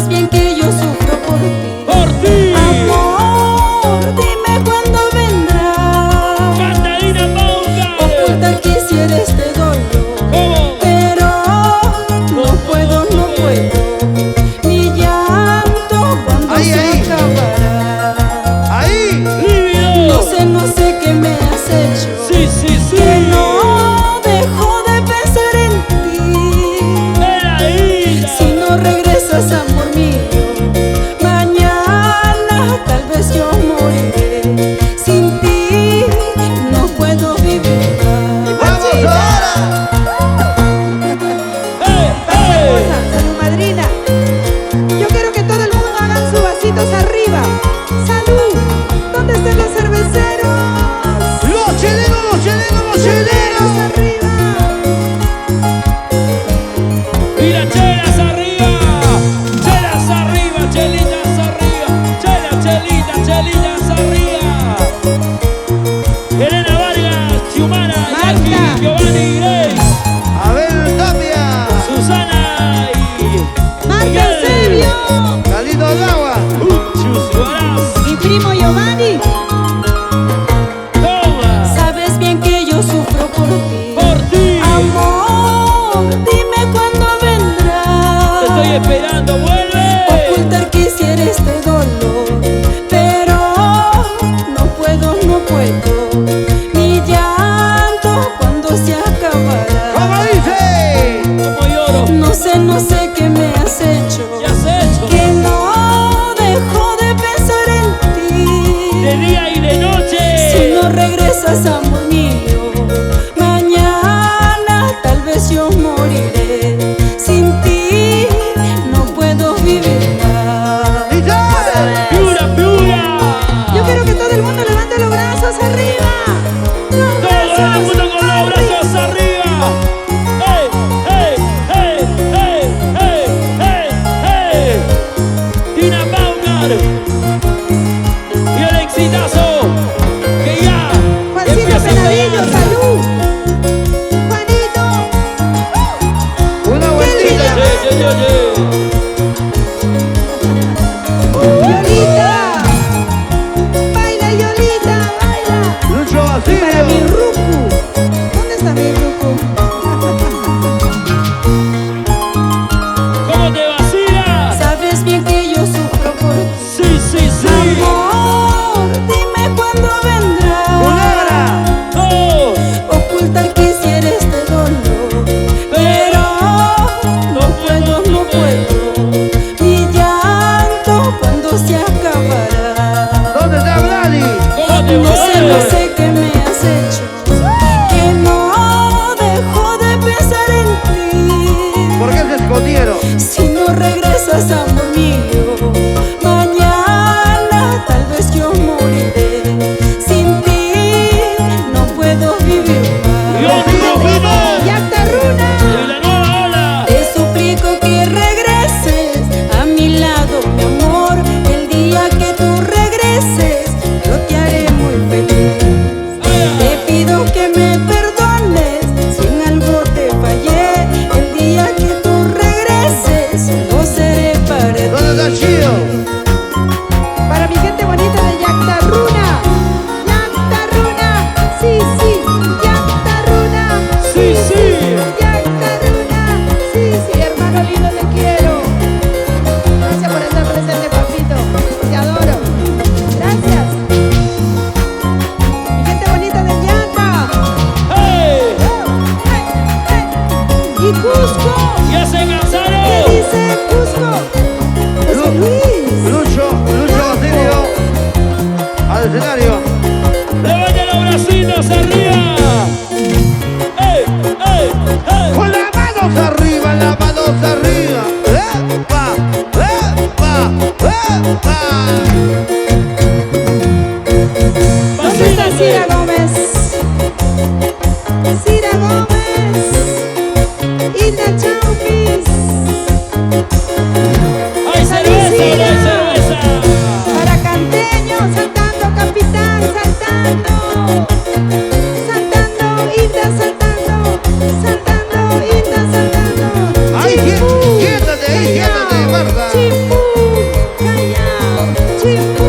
bien que yo sufro por ti. Por ti. Amor, dime cuándo vendrás. Catalina Pauca. Ocultar quisiera este dolor, ¿Cómo? pero no puedo, no puedo. Mi llanto cuando Ahí, se ahí. acabará. Ahí. Lívido. No sé qué me has hecho. Sí, sí, sí. Que no dejo de pensar en ti. Peladita. Si no regresas, amor mío, mañana tal vez yo moriré. Sin ti no puedo vivir más. ¡Vamos ahora! Salud, madrina. Yo quiero que todo el mundo hagan sus vasitos arriba. Salud. ¿Dónde están los cerveceros? ¡Los chilenos, los chilenos, los chilenos! Arriba. Mira, chelas arriba. Chelas arriba, chelitas arriba. Chelas, chelitas, chelitas arriba. Elena Vargas, Xiomara, Jackie, Marta. Giovanni, Grace, Abel Tapia. Susana y Marta Miguel. Eusebio. Galito Agua. Chus Guaraz. Mi primo Giovanni. Toma. Sabes bien que yo sufro por ti. Por ti. Amor, dime cuándo vendrás. Te estoy esperando, vuelve. Ocultar quisiera este dolor, pero no puedo, no puedo. Mi llanto cuando se acabará. ¿Cómo dice? Como lloro. No sé qué me has hecho. ¿Qué has hecho? Que no dejo de pensar en ti. De día y de noche. Si no regresas, amor mío, mañana tal vez yo moriré. Sin ti no puedo vivir más. ¡Dice! Piura, piura. Yo quiero que todo el mundo levante los brazos arriba. Los Todo el mundo con los brazos arriba. ¡Hey, hey, hey, hey, hey, hey, hey! Tina Baucar y el exitazo que ya Juancito empieza a Penadillo, estallar. salud. Juanito. Una Sí, vueltita. sí, sí, sí. Yolita. Baila, Yolita, baila. Lucho Para mi Basilio. Ruku. ¿Dónde está mi Ruku? ¿Cómo te vacilas? Sabes bien que yo sufro por ti. Sí, sí, sí. Amor, dime cuándo vendrás. Culebra. Oh, Ocultar quisiera este dolor, pero no puedo, no puedo. Mi llanto cuando se acabará. ¿Dónde está Brady? ¿cómo te No vuelves? sé qué me has hecho. Que no dejo de pensar en ti. ¿Por qué se escondieron? Si no regresas, amor mío, mañana tal vez yo moriré. Sin ti no puedo vivir Dios más. mío, vamos. Yacta Runa. Y la nueva ola. Te suplico que regreses a mi lado, mi amor. El día que tú regreses, yo te haré muy feliz. Te pido que me perdones si en algo te fallé. El día que tú regreses, no seré para ti. ¿Dónde está Chido? Para mi gente bonita de Yacta Runa. Yacta Runa. Sí, sí. Yacta Runa. Sí, sí. Yacta Runa. Sí, sí, hermano lindo, te quiero. Gracias por estar presente, papito. Te adoro. Gracias. Mi gente bonita de Yacta. ¡Hey! Y Cusco. ¡Ya se ¿Qué cansaron! dice Cusco? José Luis. Lucho Basilio. Al escenario. ¡Levanta los bracitos arriba! ¡Ey, ey, ey! Con las manos arriba, las manos arriba. ¡Epa! ¡Epa! ¡Epa! ¿Dónde está Vacílate. Cira Gómez? Cira Gómez. Hilda Chaupis. ¡Hay cerveza, no hay cerveza! Para Canteño, saltando, capitán, saltando. Saltando, Hilda, saltando. Saltando, Hilda, saltando. ¡Ay, Chipú. quédate ahí, quédate, Marta! Chipú. sin